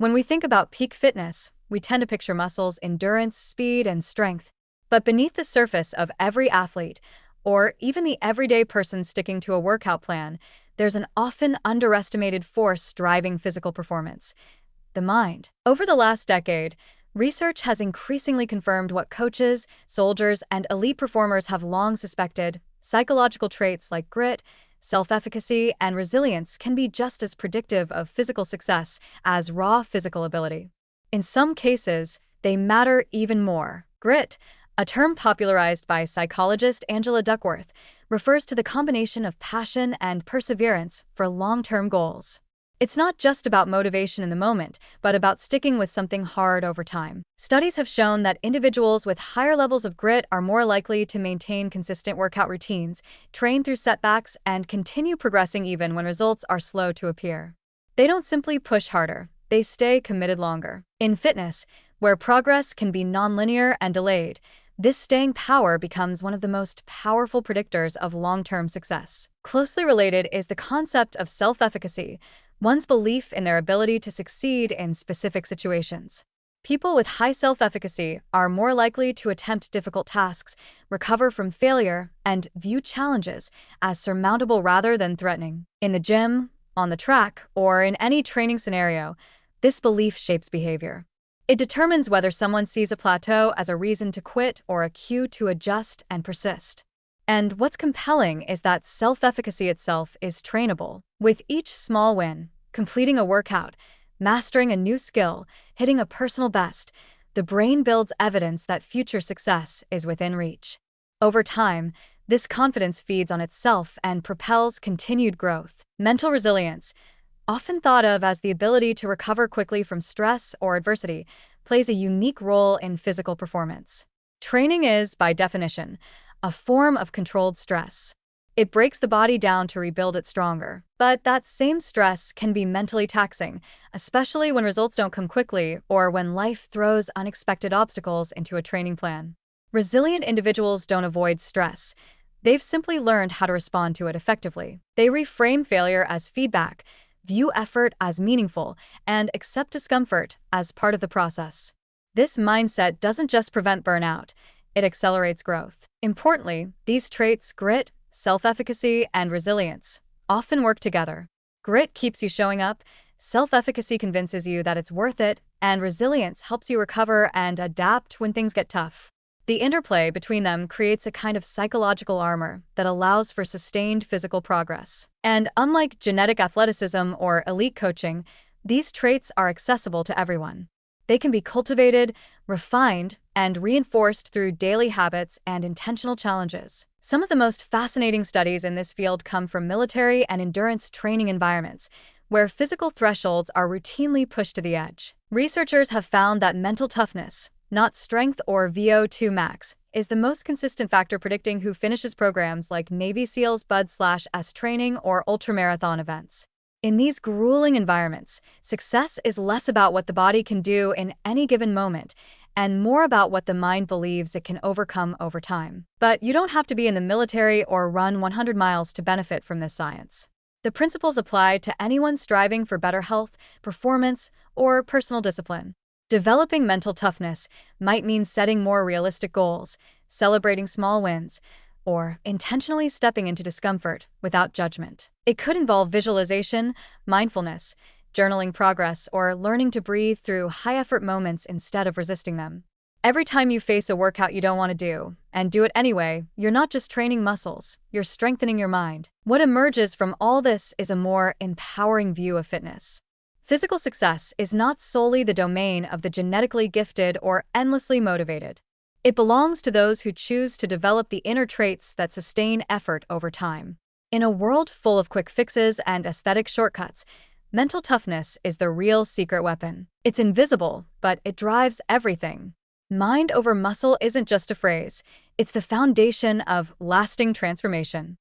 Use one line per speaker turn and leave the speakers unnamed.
When we think about peak fitness, we tend to picture muscles, endurance, speed, and strength. But beneath the surface of every athlete, or even the everyday person sticking to a workout plan, there's an often underestimated force driving physical performance: the mind. Over the last decade, research has increasingly confirmed what coaches, soldiers, and elite performers have long suspected: psychological traits like grit, self-efficacy, and resilience can be just as predictive of physical success as raw physical ability. In some cases, they matter even more. Grit, a term popularized by psychologist Angela Duckworth, refers to the combination of passion and perseverance for long-term goals. It's not just about motivation in the moment, but about sticking with something hard over time. Studies have shown that individuals with higher levels of grit are more likely to maintain consistent workout routines, train through setbacks, and continue progressing even when results are slow to appear. They don't simply push harder, they stay committed longer. In fitness, where progress can be nonlinear and delayed, this staying power becomes one of the most powerful predictors of long-term success. Closely related is the concept of self-efficacy, one's belief in their ability to succeed in specific situations. People with high self-efficacy are more likely to attempt difficult tasks, recover from failure, and view challenges as surmountable rather than threatening. In the gym, on the track, or in any training scenario, this belief shapes behavior. It determines whether someone sees a plateau as a reason to quit or a cue to adjust and persist. And what's compelling is that self-efficacy itself is trainable. With each small win, completing a workout, mastering a new skill, hitting a personal best, the brain builds evidence that future success is within reach. Over time, this confidence feeds on itself and propels continued growth. Mental resilience, often thought of as the ability to recover quickly from stress or adversity, plays a unique role in physical performance. Training is, by definition, a form of controlled stress. It breaks the body down to rebuild it stronger. But that same stress can be mentally taxing, especially when results don't come quickly or when life throws unexpected obstacles into a training plan. Resilient individuals don't avoid stress. They've simply learned how to respond to it effectively. They reframe failure as feedback, view effort as meaningful, and accept discomfort as part of the process. This mindset doesn't just prevent burnout, it accelerates growth. Importantly, these traits, grit, self-efficacy, and resilience, often work together. Grit keeps you showing up, self-efficacy convinces you that it's worth it, and resilience helps you recover and adapt when things get tough. The interplay between them creates a kind of psychological armor that allows for sustained physical progress. And unlike genetic athleticism or elite coaching, these traits are accessible to everyone. They can be cultivated, refined, and reinforced through daily habits and intentional challenges. Some of the most fascinating studies in this field come from military and endurance training environments, where physical thresholds are routinely pushed to the edge. Researchers have found that mental toughness, not strength or VO2 max, is the most consistent factor predicting who finishes programs like Navy SEALs Bud/S training or ultramarathon events. In these grueling environments, success is less about what the body can do in any given moment and more about what the mind believes it can overcome over time. But you don't have to be in the military or run 100 miles to benefit from this science. The principles apply to anyone striving for better health, performance, or personal discipline. Developing mental toughness might mean setting more realistic goals, celebrating small wins, or intentionally stepping into discomfort without judgment. It could involve visualization, mindfulness, journaling progress, or learning to breathe through high-effort moments instead of resisting them. Every time you face a workout you don't want to do, and do it anyway, you're not just training muscles, you're strengthening your mind. What emerges from all this is a more empowering view of fitness. Physical success is not solely the domain of the genetically gifted or endlessly motivated. It belongs to those who choose to develop the inner traits that sustain effort over time. In a world full of quick fixes and aesthetic shortcuts, mental toughness is the real secret weapon. It's invisible, but it drives everything. Mind over muscle isn't just a phrase, it's the foundation of lasting transformation.